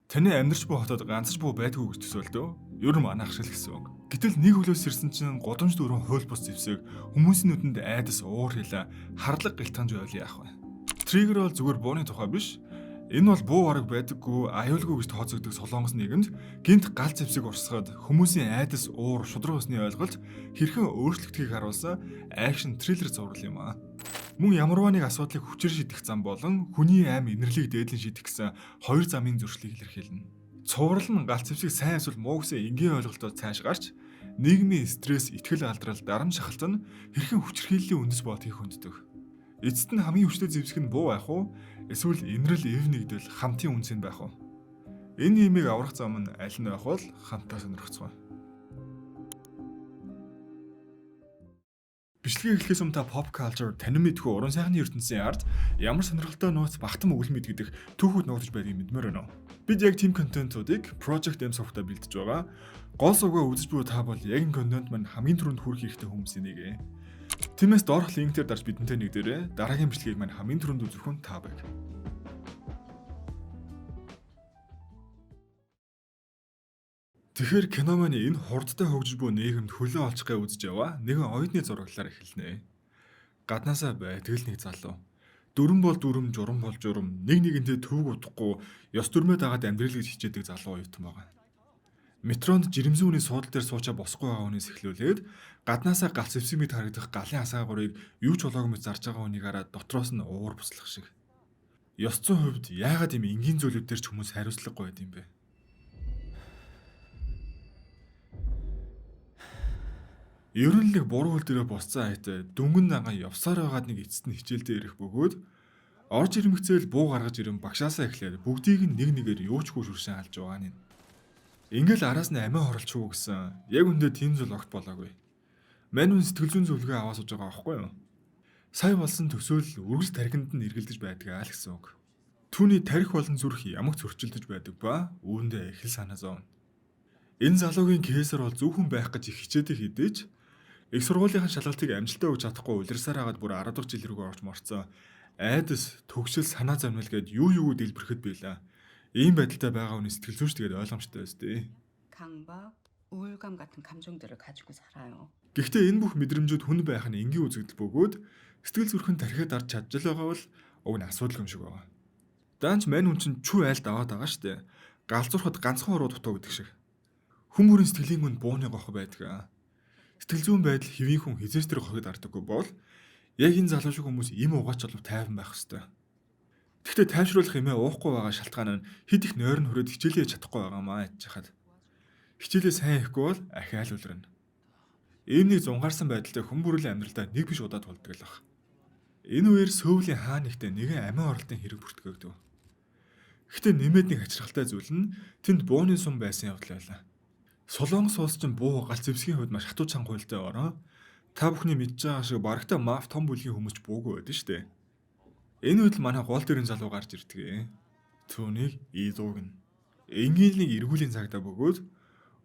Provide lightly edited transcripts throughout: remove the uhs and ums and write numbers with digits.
Таны амьдарч буй хотод ганцч буу байдгүй гэж төсөөлдөө. Ер нь манайх шиг л гэсэн үг. Гэтэл нэг хөлөөс ирсэн чинь годомж дөрвөн хууль бус зэвсэг хүмүүсийн нүдэнд айдас уур хилэ харлаг гэлтганж байвал яах вэ? Триггер бол зүгээр бууны тухай биш. Энэ бол буу бараг байдаггүй, аюулгүй гэж тооцогддог солонгос нийгэмд гинт гал зэвсэг урсгад хүмүүсийн айдас уур шудраг усны ойлголт хэрхэн өөрчлөгдөхийг харуулсан акшн триллер зурвал юм аа. Мөн ямарваа нэг асуудлыг хүчээр шийдэх зам болон хүний аим инэрлийг дээдлэн шийдэх гэсэн хоёр замын зуршлыг илэрхийлнэ. Цуврал нь галт зэвсэг сайн эсвэл муу гэсэн энгийн ойлголтоор цааш гарч нийгмийн стресс, итгэл алдрал, дарамт шахалт нь хэрхэн хүчирхийллийн үндэс бодгийг хөнддөг. Эцэст нь хамгийн хүчтэй зэвсэг нь буу байх уу? Эсвэл инэрл эв нэгдэл хамтын үнс нь байх уу? Энэ имийг аврах зам нь аль нь байх бол хамтаа сонирхцгаая. Бичлэгийг эхлэхээс өмнө та pop culture танин мэдхүү уран сайхны ертөнцийн ард ямар сонирхолтой нууц багтан өгөл мэд гэдэг түүхүүд нуугдж байдгийг мэдмээр байна уу? Бид яг team content-уудыг Project M software бэлдэж байгаа. Гол сувгаа үзэж буй та бол яг энэ контент маань хамгийн түрүүнд хүрэх хэрэгтэй хүмүүсийн нэг. Тиймээс доорх линктээр дарж бидэнтэй нэгдээрэй. Дараагийн бичлэгийг маань хамгийн түрүүнд үзэх хүн та байг. Тэгэхээр кино маань энэ хурдтай хөгжиж буй нийгэмд хөлөө олчихгаа үзэж яваа. Нэгэн оюутны зураглалаар эхэлнэ. Гаднаасаа байдаг л нэг залуу. Дүрэн бол дүрм, журам бол журам. Нэг нэгэнтэй төвөг удахгүй ёс дүрмээ дагаад амьдрал гэж хичээдэг залуу оюутан байгаа. Метронд жирэмсэн хүний суудлын дээр суучаа босгүй байгаа хүнээс эхлүүлээд гаднаасаа галц зэвсэг мэд харагдах галын асаагуурыг юу ч болоогүй мэт зарж байгаа хүнийг хараад дотроос нь уур буслах шиг. Ёс зүйн хувьд яагаад ийм энгийн зүйлүүд дээр ч хүмүүс хариуцлагагүй байд юм бэ? Ер нь л буруу хөл дээрээ босцсон хайтай дүнгэн данган явсаар байгаад нэг эцэст нь хичээлдээ ирэх бөгөөд орж ирмэгцээл буу гаргаж ирэн багшаасаа эхлээд бүгдийг нь нэг нэгээр юу ч хуршин алж байгаа нь. Ингээл араас нь амиа хорлчгүй гэсэн яг үндэ тийм зүйл огт болоогүй. Мань хүн сэтгэл зүйн зөвлөгөө аваад сууж байгаа байхгүй юу? Сая болсон төсөөлөл үргэлж тархинд нь эргэлдэж байдаг л гэсэн үг. Түүний тарих болон зүрх ямагт зөрчилдөж байдаг ба үүндээ их л санаа зовно. Энэ залуугийн кейсэр бол зөвхөн байх гэж их хичээдэг хэдий ч их сургуулийнхаа шалгалтыг амжилттай өгч чадахгүй улирсаар хагаад бүр 10 дахь жил рүү орж морцсон. Айдас, төгсөл, санаа зовнил гээд юу дэлбэрэхэд байлаа. Ийм байдалтай байгаа хүний сэтгэл зүйч тэгээд ойлгомжтой байстэй. 강박, 우울감 같은 감정들을 가지고 살아요. Гэхдээ энэ бүх мэдрэмжүүд хүн байх нь энгийн үзэгдэл бөгөөд сэтгэл зүрхэн тархиад дарж чадж байгаа бол уг нь асуудал юм шиг байгаа. Даанч мань хүн чинь чүү айлд аваад байгаа штэ. Галзуурхад ганцхан уруу дутуу гэдэг шиг. Хүмүүрийн сэтгэлийн гүнд бууны гохо байдаг. Сэтгэл зүйн байдал хэвийн хүн хизээс тэр гохыг дардаггүй бол яг энэ залуу шиг хүмүүс им угаач болов тайван байх хэвээр. Гэхдээ тайвшруулах юмээ уухгүй байгаа шалтгаан нь хэд их нойрон хүрээд хичээлээ чадахгүй байгаа маа гэж хахад. Хичээлээ сайн хийхгүй бол ахиал үлрэнэ. Ийм нэг зунгаарсан байдалтай хүн бүрийн амьдралдаа нэг биш удаа тулдаг л баг. Энэ үеэр сөүлийн хаа нэгтээ нэгэн амиа оролтын хэрэг бүртгэгдэв. Гэхдээ нэмээд нэг хачирхалтай зүйл нь тэнд бууны сум байсан явдал байлаа. Солонгос улс чинь буу галц зэвсгийн хувьд маш хатуу чанга хуйлтай ороо. Та бүхний мэдж байгаа шиг барагтаа маф том бүлгийн хүмүүс ч буугүй байдаг шүү дээ. Энэ үед л манай гол дэрэн залуу гарч ирдэг. Түүнийг идуугна. Энгийн нэг эргүүлийн цагдаа бөгөөд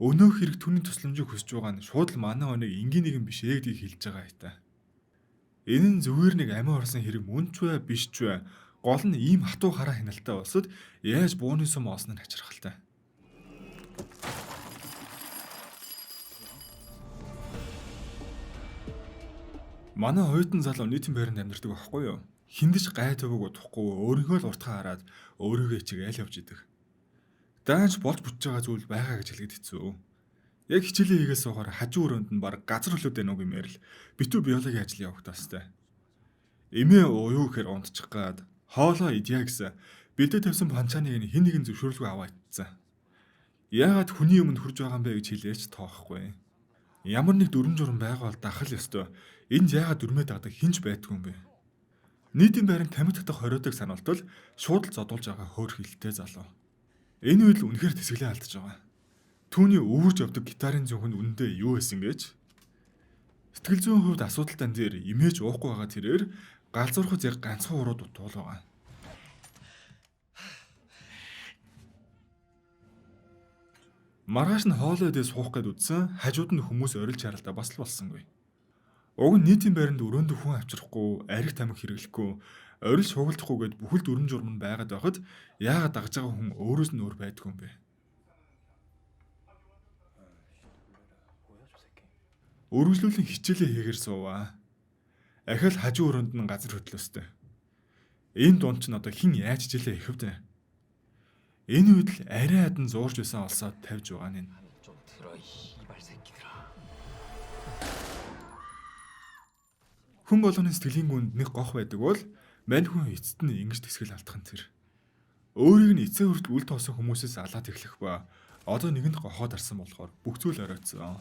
өнөөх хэрэг түүний тусламжийг хүсэж байгаа нь шууд л манай оныг энгийн нэгэн биш ээ гэдгийг хэлж байгаа хайтаа. Энэ нь зүгээр нэг амиа орсон хэрэг мөн ч бай биш ч бай. Гол нь ийм хатуу хараа хяналттай болсод яаж бууны сум олсон нь хачирхалтай. Манай оюутан залуу нийтийн байранд амьдардаг байхгүй юу? Хиндэж гай төвөг удахгүй өөрийгөө л уртхан хараад өөрийгөө ичээл явж идэг. Даанч болж бүтэж байгаа зүйл байгаа гэж хэлгээд хэцүү. Яг хичээлээ хийгээд суугаар хажуу өрөөнд нь баг газар хөлөөд байна уу гэмээр л битүү биологийн ажил явах таастай. Эмээ уу гэхээр унтчих гад хоолоо идья гэсэн бэлдээ тавьсан панчааныг хэн нэгэн зөвшөөрлгүй аваад ицсэн. Яагаад хүний өмнө хурж байгаа юм бэ гэж хэлээч тоохгүй. Ямар нэг дүрм журм байгаа бол дахал ёстой. Энд яагаад дүрмээ дагдаг хинч байдгүй юм бэ? Нийтийн байранд тамхи татах хориотойг сануултал шууд л зодуулж байгаа хөөр хилтэй залуу. Энэ үед л үнэхээр тэсгэлээ алдаж байгаа. Түүний өвөрж явдаг гитарын зөвхөн үнэндээ юу байсан гэж? Сэтгэл зүйн хувьд асуудалтай дээр имиж уухгүй байгаа тэрээр галзуурхад яг ганцхан уруу дутуул байгаа. Маргааш нь хоолой идээ суух гээд үдсэн хажууд нь хүмүүс орилж харалтаа бас л болсонгүй. Уг нь нийтийн байранд өрөөндөө хүн авчрахгүй, арх тамхи хэрэглэхгүй, орил шуугилдахгүйгээд бүхэл дүрм журм нь байгаад байхад яагаад дагж байгаа хүн өөрөөс нь өөр байдгүй юм бэ? Үргэлжлүүлэн хичээлээ хийгэр суугаа. Ахаал хажуу өрөөнд нь газар хөдлөөстэй. Энэ дунд ч одоо хэн яаж хичээлээ ихэвдэ? Энэ үед л арай адан зуурж байсан олсоод тавьж байгаа нь. 좀 들어 이 씨발 새끼들아. Хүн болгоны сэтгэлийн гүнд нэг гох байдаг бол мань хүн эцэст нь ингэж тэсгэл алдах нь тэр. Өөрийг нь эцээ хүртэл үл тоосон хүмүүсээс алаад эхлэх ба одоо нэгэнд гохоод арсан болохоор бүх зүйл оройтсон.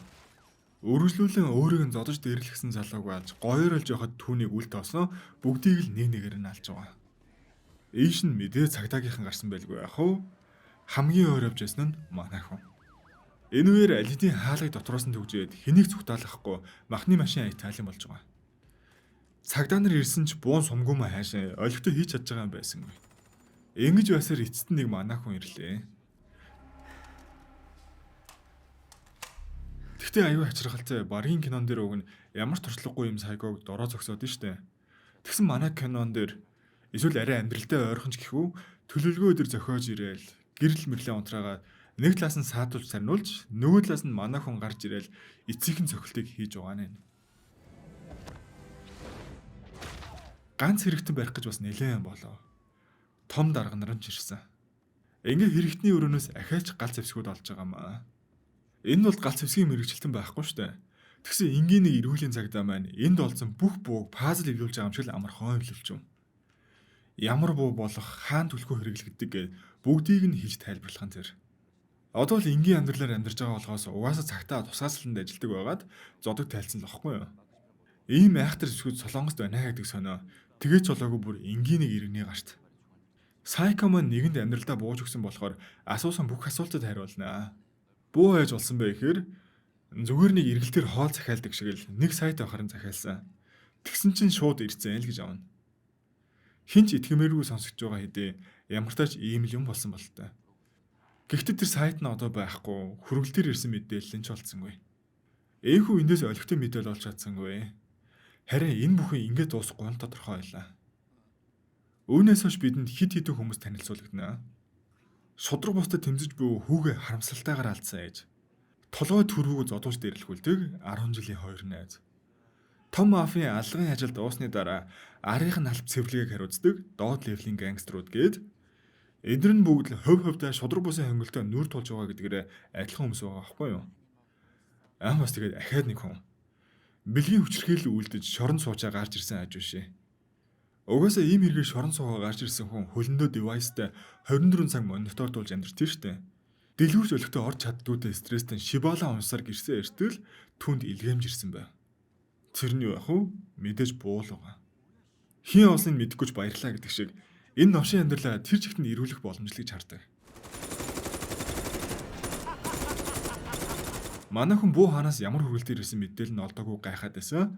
Үргэлжлүүлэн өөрийг нь зодож дээрлэхсэн залууг алж гоёролж явахад түүнийг үл тоосон бүгдийг л нэг нэгээр нь алж байгаа. Ийш нь мэдээ цагдаагийнхан гарсан байлгүй яах вэ? Хамгийн өөр явж байсан нь манай хүн. Энэ үеэр аль хэдийн хаалгыг дотроос нь төгжээд хэнийг цугтаалахгүй махны машин аятаалан болж байгаа. Цагдаа нар ирсэн ч буун сумгуумаа хайшаа олигтой хийж чадж байгаа юм байсангүй. Ингэж байсаар эцэст нэг манай хүн ирлээ. Гэхдээ аюу хачирхалтай барийн кинон дээр уг нь ямар туршлагагүй юм сайгог дороо зогсоод нь штэ. Тэгсэн манай кинон дээр эсвэл арай амьдралдаа ойрхон ч гэхүү төлөвлөгөө өдр зохиож ирээл гэрэл мэрлээ унтраагаад нэг талаас нь саатуулж сарниулж нөгөө талаас нь манай хүн гарч ирээл эцсийнхэн цохилтыг хийж байгаа нь. Ганц хэрэгтэн барих гэж бас нэлээд болоо. Том дарга нар нь ч ирсэн. Ингээ хэрэгтний өрөөнөөс ахиалж галц зэвсгүүд олж байгаа маа. Энэ бол галц зэвсгийн мэрэгчлэлтэн байхгүй штэ. Тэгсэн энгийн нэг эрүүлийн цагдаа маань энд олсон бүх бууг пазл ивлүүлж байгаа юм шиг л амархан ивлүүлж юм. Ямар буу болох хаан түлхүү хэрэглэгддэг гэ бүгдийг нь хийж тайлбарлах нь тэр. Одоо л энгийн амьдралаар амьдарч байгаа болохоос угаасаа цагтаа тусгаасланд ажилдаг байгаад зодог тайлцсан л واخгүй юу. Ийм айхтар зэвсгүүд солонгост байна гэдэг сонио. Тэгэж болоогүй бүр энгийн нэг иргэний гарт. Сайко маань нэгэнд амьдралдаа бууж өгсөн болохоор асуусан бүх асуултад хариулнаа. Буу хайж болсон бэ гэхээр зүгээр нэг эргэлтээр хоол захиалдаг шиг л нэг сайт авахарын захиалсан. Тэгсэн чинь шууд ирцэн л гэж авна. Хинч итгэмээргүй сонсогч байгаа хэдий ямар тач ийм л юм болсон бол та. Гэхдээ тэр сайт нь одоо байхгүй хүргэлтээр ирсэн мэдээлэл нь ч олцсонгүй. Ээнхүү эндээс олигтой мэдээлэл олж чадсангүй. Харин энэ бүхэн ингэж дуусахгүй нь тодорхой байлаа. Үүнээс хойш бидэнд хид хідэн хүмүүс танилцуулагдана. Шудраг бусдад тэмцэж буй хүүгээ харамсалтайгаар алдсан ээж. Толгой төрүүг зодуулж дээрлэхүүлдэг 10 жилийн хоёр найз. Том мафийн алгын ажилд дуусны дараа арийн алб цэвэрлэгийг хариуцдаг доод левлийн гангстерууд гээд эдгээр нь бүгд л хувь хувьдаа шудраг бусын хөнгөлтөд нүр тулж байгаа гэдгээр адилхан хүмүүс байгаа байхгүй юу? Бас тэгээд ахаад нэг хүн бэлгийн хүчрхийлэл үлдэж шорон суучаа гарч ирсэн аж шээ. Угаасаа ийм хэрэгээр шорон суугаа гарч ирсэн хүн хөлөндөө девайстай 24 цаг монитордуулж амьдарч тийм штэ. Дэлгүүрч өлегтөө орж чаддгүйтэй стресстэй шибала унсаар гэрсээ эртэл түнд илгээмж ирсэн байв. Тэрний яах вэ? Мэдээж буул байгаа. Хин олсныг мэдэхгүй ч баярлаа гэдэг шиг энэ новшин амьдралаа тэр чигтэнд ирүүлэх боломжлыг чардаг. Манай хүн буу ханаас ямар хүргэлтээр ирсэн мэдээлэл нь олдоогүй гайхаад байсан.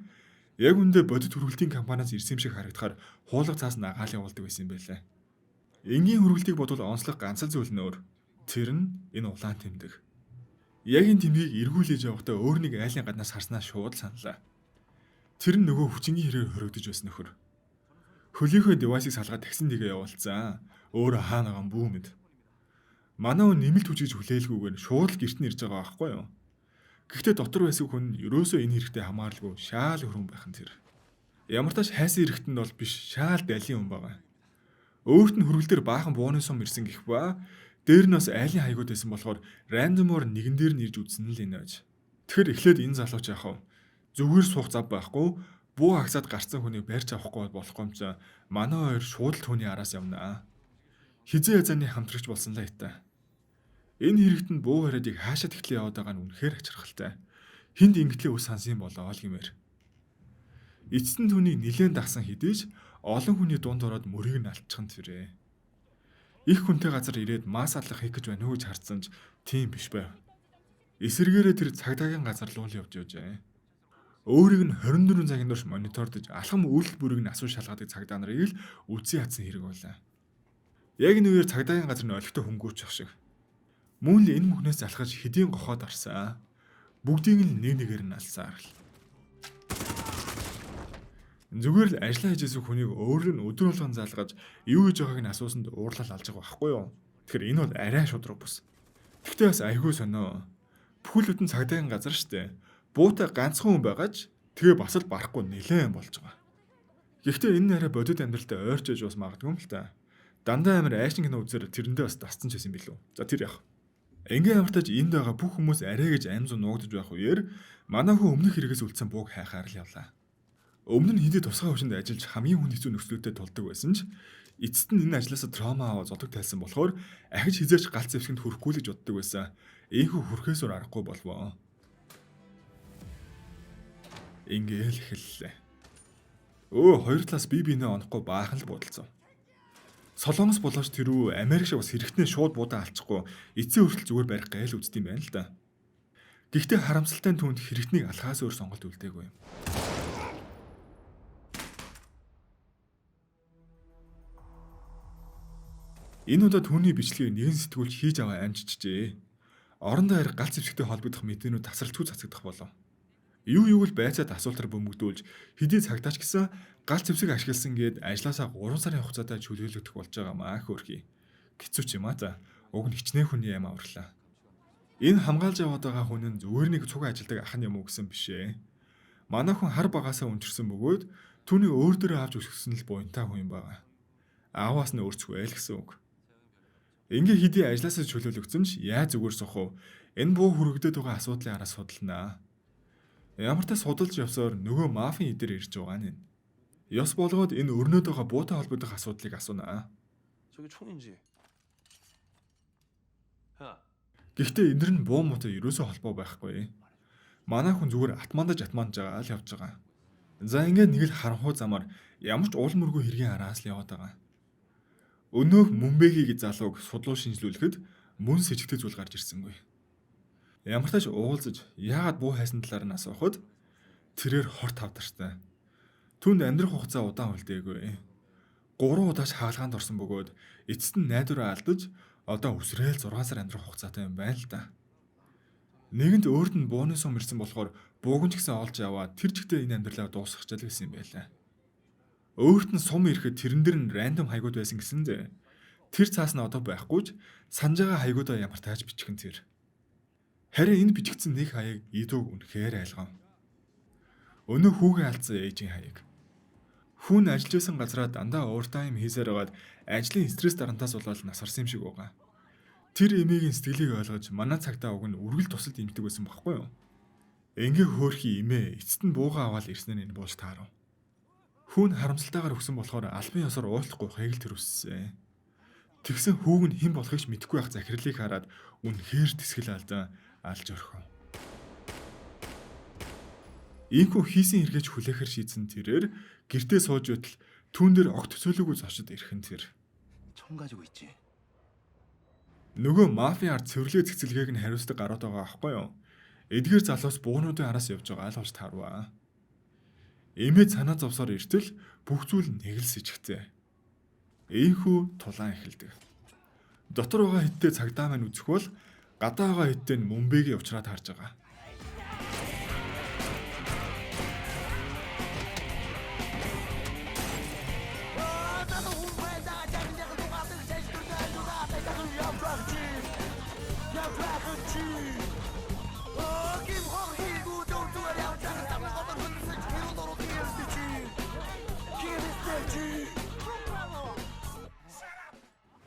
Яг үндэ бодит хүргэлтийн компаниас ирсэн юм шиг харагдахаар хуулга цаас нагаал явуулдаг байсан юм байлаа. Энгийн хүргэлтийг бодвол онцлог ганц л зүйл нөр. Тэр нь энэ улаан тэмдэг. Яг энэ тэмдгийг эргүүлж явахдаа өөр нэг айлын гаднаас харснаа шууд саналаа. Тэр нь нөгөө хүчингийн хэрээр хоригдож байсан нөхөр. Хөлийнхөө девайсыг салгаад таксин дэгээ явуулцсан. Өөрөө хаана байгаа бүү мэд. Манай хүн нэмэлт хүчиж хүлээлгүйгээр шууд л гэрт нь ирж байгаа байхгүй юу? Гэхдээ дотор байсан хүн ерөөсөө энэ хэрэгтэй хамааралгүй шаал хөрөн байх нь тэр. Ямар тач хайсан хэрэгтэнд бол биш шаал далийн хүн байгаа. Өөрт нь хөргөлдөр баахан бууны сум ирсэн гэх ба дээр нь бас айлын хаягууд байсан болохоор рандомор нэгэн дээр нь ирж үзсэн л энэ аж. Тэгэхээр эхлээд энэ залууч яах вэ? Зүгээр суух зав байхгүй буу хагсаад гарцсан хүнийг барьж авахгүй болохгүй юм чи манай хоёр шууд л түүний араас явнаа. Хизээ язааны хамтрагч болсон л айтаа. Энэ хэрэгтэнд буу хариадыг хаашаа тэгтлээ яваад байгаа нь үнэхээр хачирхалтай. Хинд ингэтлээ ус хансан болоо л гэмээр. Эцэст нь түүнийг нилээн дагсан хэдийч олон хүний дунд ороод мөрийг нь алтчихсан тэрэ. Их хүнтэй газар ирээд мас алах хийх гэж байна уу гэж харцсан ч тийм биш байв. Эсэргээрээ тэр цагдаагийн газар луул явж явжээ. Өөрийг нь 24 цагийн турш монитордож алхам үйлдэл бүрийг нь асуу шалгадаг цагдаа нарыг л үдсий хатсан хэрэг байлаа. Яг энэ үеэр цагдаагийн газар нь олигтой хөнгөөчих шиг. Мөн л энэ мөхнөөс залхаж хэдийн гохоод арсан. Бүгдийг нь нэг нэгээр нь алсаар л. Зүгээр л ажиллаа хийж байсан хүнийг өөр нь өдөр болгон залгаж юу хийж байгааг нь асуусанд уурлал алж байгаа байхгүй юу? Тэгэхээр энэ бол арай шудраг бус. Гэхдээ бас айгүй сонио. Бүхэл бүтэн цагдаагийн газар штэ. Буутай ганцхан хүн байгаач тэгээ бас л барахгүй нилээн болж байгаа. Гэхдээ энэ арай бодит амьдралтай ойрчож бас магадгүй юм л та. Дандаа амар айшин кино үзээр тэрэндээ бас тасцсан ч байсан билүү. За тэр яах. Ингээ ямартаж энд байгаа бүх хүмүүс арай гэж аимзуу нуугдж байх үеэр манай хүн өмнөх хэрэгээс үлдсэн бууг хайхаар л явлаа. Өмнө нь хинди тусгай хөвшөнд ажиллаж хамгийн хүн хэцүү нөхцлүүдэд тулдаг байсан ч эцэст нь энэ ажлаасаа травма аваад зодог тайлсан болохоор ахиж хизээч галц зэвсгэнд хүрэхгүй л гэж боддог байсан. Ийхүү хүрхээсүр аргагүй болвоо. Ингээл эхэллээ. Хоёр талаас бие биенээ онохгүй баахан л буудалцав. Солонгос болооч тэрүү Америк шиг бас хэрэгтнээ шууд буудаа алчихгүй эцсийн хүртэл зүгээр барих гайл үздэм байна л да. Гэхдээ харамсалтай нь түүнд хэрэгтнийг алхаас өөр сонголт үлдээгүй юм. Энэ удаа түүний бичлэгийг нэгэн сэтгүүлч хийж аваа амжичжээ. Орон даяар галц зэвсэгтэй холбогдох мэдээлүүд тасралтгүй цацагдах болов. Юу л байцаад асуултаар бөмбөгдүүлж хэдий цагдаач гэсэн галц зэвсэг ашигласан гээд ажлаасаа 3 сарын хугацаатай чөлөөлөгдөх болж байгаа маа хөөрхий. Хэцүү ч юм аа за. Уг нь хичнээн хүний юм аварлаа. Энэ хамгаалж яваад байгаа хүн нь зүгээр нэг цуг ажилдаг ах нь юм уу гэсэн бишээ. Манай хүн хар багаасаа өнчирсэн бөгөөд түүнийг өөр дөрөө авч өсгсөн л буянтай хүн юм байгаа. Ааваас нь өөрцгөө л гэсэн үг. Ингээ хэдий ажлаасаа чөлөөлөгдсөн ч яаж зүгээр сох вэ? Энэ буу хүрэгдээд байгаа асуудлын араас судалнаа. Ямар ч судалж явсаар нөгөө мафийн идэр ирж байгаа нь. Ёс болгоод энэ өрнөд байгаа буутай холбогдох асуудлыг асуунаа. 저게 총인지. 야, Гэхдээ эндэр нь буу муутай ерөөсөө холбоо байхгүй. Манай хүн зүгээр атмандаж байгаа л явж байгаа. За ингээд нэг л харанхуй замаар ямар ч уул мөргүй хэргийн араас л яваад байгаа. Өнөөх Мумбэгийн залууг судлуу шинжилүүлэхэд мөн сэжигтэй зүйл гарч ирсэнгүй. Ямар ч тач уулзаж яагаад буу хайсан талаар нь асуухад тэрээр хорт тавдартай. Түүнд амьдрах хугацаа удаан үлдээгүй. 3 удаач хаалгаанд орсон бөгөөд эцэст нь найдвараа алдаж одоо өсрөөл 6 сар амьдрах хугацаатай юм байна л да. Нэгэнт өөрт нь бууны сум ирсэн болохоор бууг нь ч гэсэн олж яваад тэр жигтэй энэ амьдралаа дуусгах гэсэн юм байлаа. Өөрт нь сум ирэхэд тэрэн дээр нь рандом хаягууд байсан гэсэндээ тэр цаас нь одоо байхгүй ч санаж байгаа хаягуудаа ямар тааж бичихэн тэр. Харин энэ бичигдсэн нэг хаяг идүүг үнэхээр айлгав. Өнөө хүүгээ алдсан ээжийн хаяг. Хүн ажиллажсэн газараа дандаа овертайм хийсээр байгаад ажлын стресс дарантаас болоод насарсан юм шиг байгаа. Тэр эмээгийн сэтгэлийг ойлгож манай цагтаа уг нь үргэлж тусалд имдэг байсан байхгүй юу? Ингээ хөөрхи эмээ эцэст нь буугаа аваад ирснээр энэ болж таарав. Хүн харамсалтайгаар өгсөн болохоор албан ёсоор уучлахгүй хаяг тэр үссэн. Тэгсэн хүүг нь хэн болохыг ч мэдэхгүй байх захирлыг хараад үнэхээр тэсгэл алдан алж орхив. Ийхүү хийсэн хэрэгэж хүлээхэр шийдсэн тэрээр гэртээ сууж байтал түүн дээр огт төсөөлөөгүй зочид ирхэн тэр. 총 가지고 있지. Нөгөө мафиаар цэвэрлэг цэцэлгээг нь хариуцдаг гарууд байгаа аахгүй юу? Эдгээр залуус буунуудын араас явж байгаа л болж таарваа. Эмээ санаа зовсоор иртэл бүх зүйл нэг л сэжигтэй. Ийхүү тулаан эхэлдэг. Дотор байгаа хэдтэй цагдаа маань үзэх бол гадаа байгаа хэдтэй нь Мумбэгийн уучраад харж байгаа.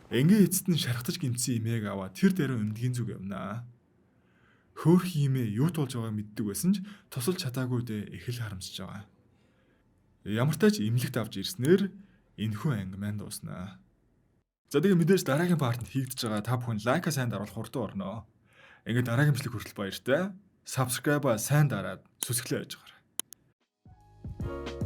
Ингээ эцэст нь шархтаж гимтсэн эмээг аваа тэр дээр өмдгийн зүг явнаа. Хөөрхи эмээ юу тулж байгааг мэддэг байсан ч тусалж чадаагүй дэ их л харамсаж байгаа. Ямар ч тач имлэгт авч ирснээр энэхүү анги маань дууснаа. За тэгээ мэдээж дараагийн партнд хийгдэж байгаа та бүхэн лайка сайн даруулах хурдан орноо. Ингээ дараагийн бичлэг хүртэл баяртай. Subscribe сайн дараад сүсгэлээ яж гараа.